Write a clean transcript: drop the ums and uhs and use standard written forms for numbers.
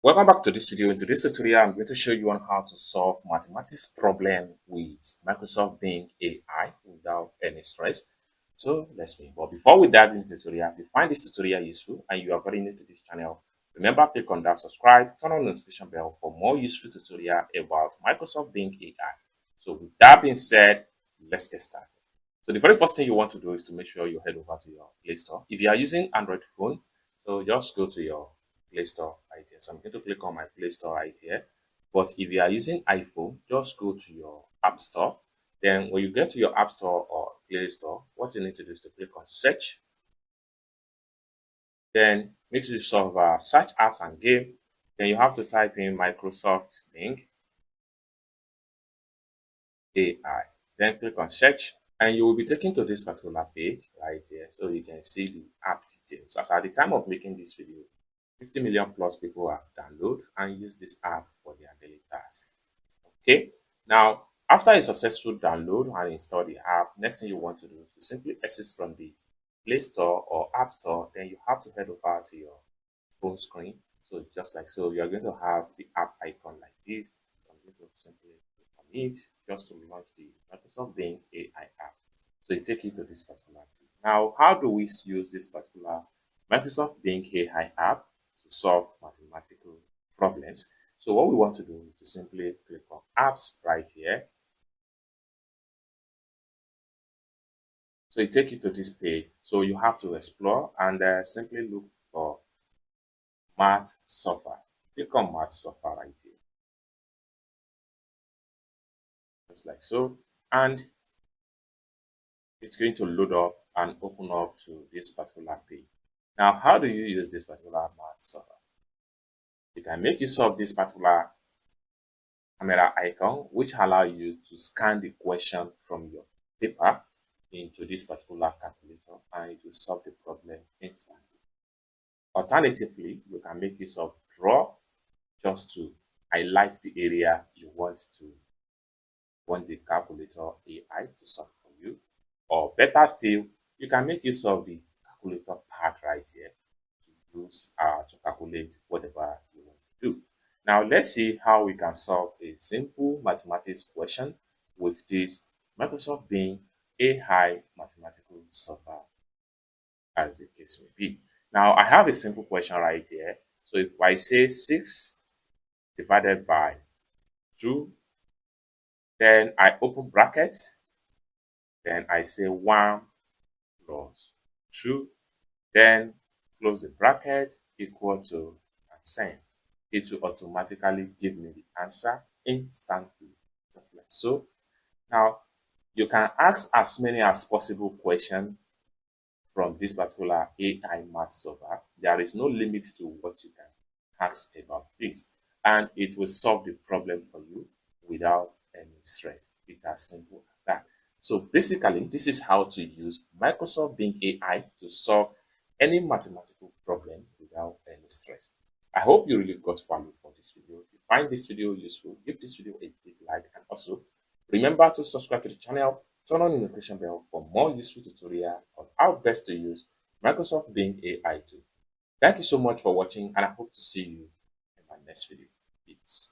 Welcome back to this video. In today's tutorial, I'm going to show you on how to solve mathematics problem with Microsoft Bing AI without any stress. So let's begin. But before we dive into the tutorial, if you find this tutorial useful and you are very new to this channel, remember click on that subscribe, turn on the notification bell for more useful tutorial about Microsoft Bing AI. So with that being said, let's get started. So the very first thing you want to do is to make sure you head over to your Play Store. If you are using Android phone, so just go to your Play Store right here. So I'm going to click on my Play Store right here. But if you are using iPhone, just go to your App Store. Then when you get to your App Store or Play Store, what you need to do is to click on Search. Then make use of Search Apps and Game. Then you have to type in Microsoft Bing AI. Then click on Search. And you will be taken to this particular page right here. So you can see the app details. As at the time of making this video, 50 million plus people have downloaded and used this app for their daily task. Okay, now after a successful download and install the app, next thing you want to do is to simply exit from the Play Store or App Store. Then you have to head over to your phone screen. So just like so, you're going to have the app icon like this. I'm going to simply click on it just to launch the Microsoft Bing AI app. So it takes you to this particular page. Now, how do we use this particular Microsoft Bing AI app to solve mathematical problems? So what we want to do is to simply click on apps right here. So it takes you to this page. So you have to explore and simply look for Math Software. Click on Math Software right here. Just like so. And it's going to load up and open up to this particular page. Now, how do you use this particular Math Software? You can make use of this particular camera icon, which allow you to scan the question from your paper into this particular calculator and it will solve the problem instantly. Alternatively, you can make use of draw just to highlight the area you want the calculator AI to solve for you. Or better still, you can make use of the calculator part right here to use to calculate whatever you want to do. Now let's see how we can solve a simple mathematics question with this Microsoft Bing AI mathematical solver as the case may be. Now I have a simple question right here. So if I say 6 divided by 2, then I open brackets, then I say 1 plus 2, then close the bracket equal to and send. It will automatically give me the answer instantly, just like so. Now, you can ask as many as possible questions from this particular AI math solver. There is no limit to what you can ask about this, and it will solve the problem for you without any stress. It's as simple as that. So basically, this is how to use Microsoft Bing AI to solve any mathematical problem without any stress. I hope you really got value from this video. If you find this video useful, give this video a big like, and also remember to subscribe to the channel, turn on the notification bell for more useful tutorial on how best to use Microsoft Bing AI tool. Thank you so much for watching, and I hope to see you in my next video. Peace.